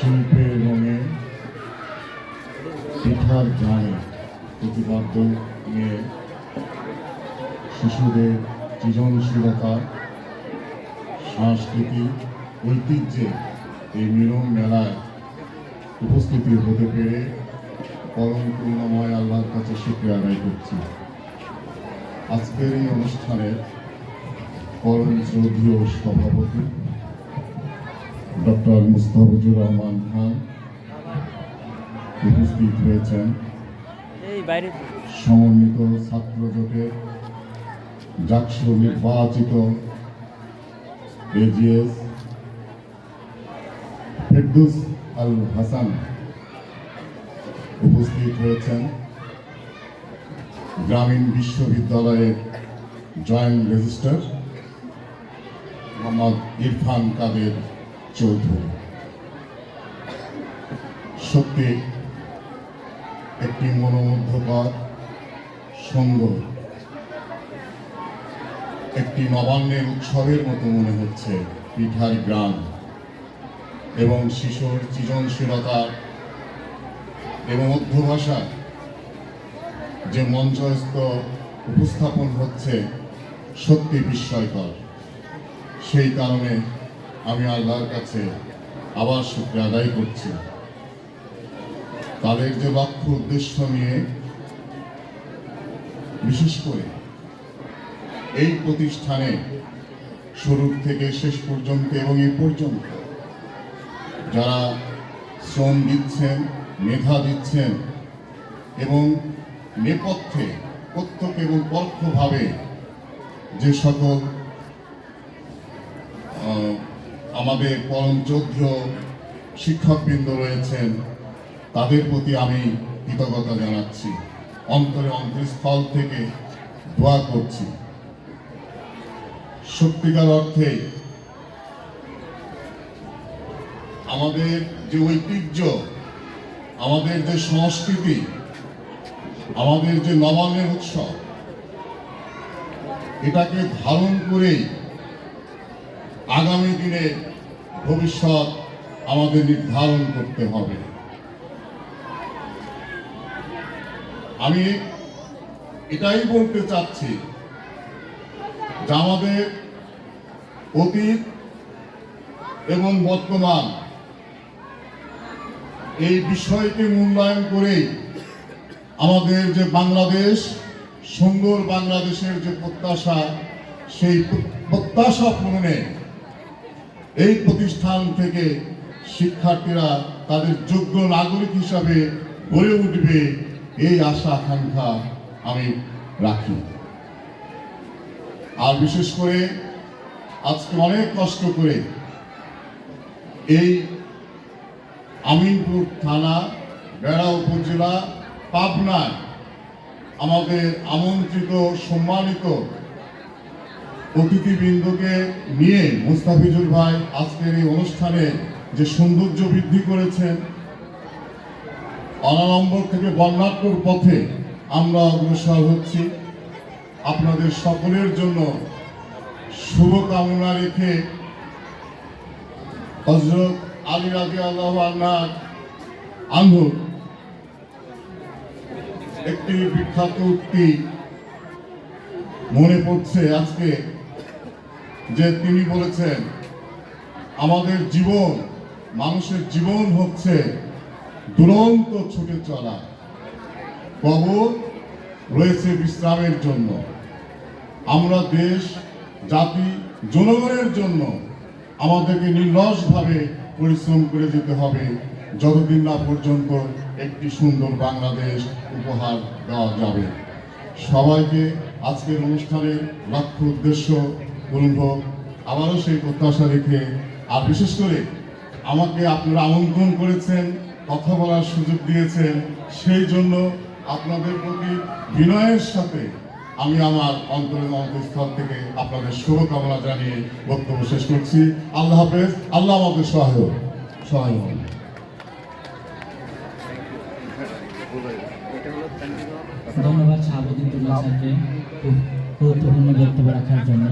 শিল্পের রঙে পিঠার গানে প্রতিপাদ্য নিয়ে শিশুদের সৃজনশীলতা সাংস্কৃতিক ঐতিহ্যে এই মিলন মেলায় উপস্থিতি হতে পেরে পরম করুণাময় আল্লাহর কাছে শুকরিয়া আদায় করছি। আজকের এই অনুষ্ঠানের পরম শ্রদ্ধেয় সভাপতি ডক্টর মুস্তাফিজুর রহমান খান উপস্থিত হয়েছেন। সমন্বিত ছাত্র জোটের জাকসু নির্বাচিত এজিএস ফেরদৌস আল হাসান উপস্থিত হয়েছেন। গ্রামীণ বিশ্ববিদ্যালয়ের জয়েন্ট রেজিস্ট্রার মোহাম্মদ ইরফান কাদের চৌধুরী। সত্যি একটি মনোমুগ্ধকর সুন্দর একটি নবান্নের উৎসবের মতো মনে হচ্ছে। পিঠার গ্রাম এবং শিশুর সৃজনশীলতা এবং অধ্যভাষা যে মঞ্চস্থ উপস্থাপন হচ্ছে সত্যি বিস্ময়কর। সেই কারণে আমি আল্লাহর কাছে আবার শুকরিয়া আদায় করছি। তাদের যে লক্ষ্য উদ্দেশ্য নিয়ে বিশেষ করে এই প্রতিষ্ঠানে শুরু থেকে শেষ পর্যন্ত এবং এই পর্যন্ত যারা শ্রম দিচ্ছেন, মেধা দিচ্ছেন এবং নেপথ্যে প্রত্যক্ষ এবং পরোক্ষভাবে যে সকল আমাদের পরম যোগ্য শিক্ষকবৃন্দ রয়েছেন তাদের প্রতি আমি কৃতজ্ঞতা জানাচ্ছি। অন্তরস্থল থেকে দোয়া করছি। সত্যিকার অর্থে আমাদের যে ঐতিহ্য, আমাদের যে সংস্কৃতি, আমাদের যে নবান্নের উৎসব, এটাকে ধারণ করেই আগামী দিনে ভবিষ্যৎ আমাদের নির্ধারণ করতে হবে। আমি এটাই বলতে চাচ্ছি যে আমাদের অতীত এবং বর্তমান এই বিষয়কে মূল্যায়ন করে আমাদের যে বাংলাদেশ, সুন্দর বাংলাদেশের যে প্রত্যাশা, সেই প্রত্যাশা পূরণে এই প্রতিষ্ঠান থেকে শিক্ষার্থীরা তাদের যোগ্য নাগরিক হিসাবে গড়ে উঠবে, এই আশা আকাঙ্ক্ষা আমি রাখি। আর বিশেষ করে আজকে অনেক কষ্ট করে এই আমিনপুর থানা, বেড়া উপজেলা, পাবনায় আমাদের আমন্ত্রিত সম্মানিত অতিথিবৃন্দকে নিয়ে মুস্তাফিজুর ভাই আজকের এই অনুষ্ঠানে যে সৌন্দর্য বৃদ্ধি করেছেন। অনাড়ম্বর থেকে বর্ণাঢ্যর পথে আমরা অগ্রসর হচ্ছি। আপনাদের সকলের জন্য শুভকামনা রেখে হযরত আলী রাদিয়াল্লাহু আনহু একটি বিখ্যাত উক্তি মনে পড়ছে আজকে, যে তিনি বলেছেন, আমাদের জীবন, মানুষের জীবন হচ্ছে দুরন্ত ছুটে চলা, কবর রয়েছে বিশ্রামের জন্য। আমরা দেশ, জাতি, জনগণের জন্য আমাদেরকে নির্লসভাবে পরিশ্রম করে যেতে হবে যতদিন না পর্যন্ত একটি সুন্দর বাংলাদেশ উপহার দেওয়া যাবে। সবাইকে আজকের অনুষ্ঠানের লক্ষ্য উদ্দেশ্য পূরণ হোক, আবারও সেই প্রত্যাশা রেখে, আর বিশেষ করে আমাকে আপনারা আমন্ত্রণ করেছেন, কথা বলার সুযোগ দিয়েছেন, সেই জন্য আপনাদের প্রতি বিনয়ের সাথে আমি আমার অন্তরের অন্তঃস্থল থেকে আপনাদের শুভকামনা জানিয়ে বক্তব্য শেষ করছি। আল্লাহ হাফেজ। আল্লাহ আমাদের সহায় হন। ধন্যবাদ শাহাবুদ্দিন স্যারকে খুব গুরুত্বপূর্ণ বক্তব্য রাখার জন্য।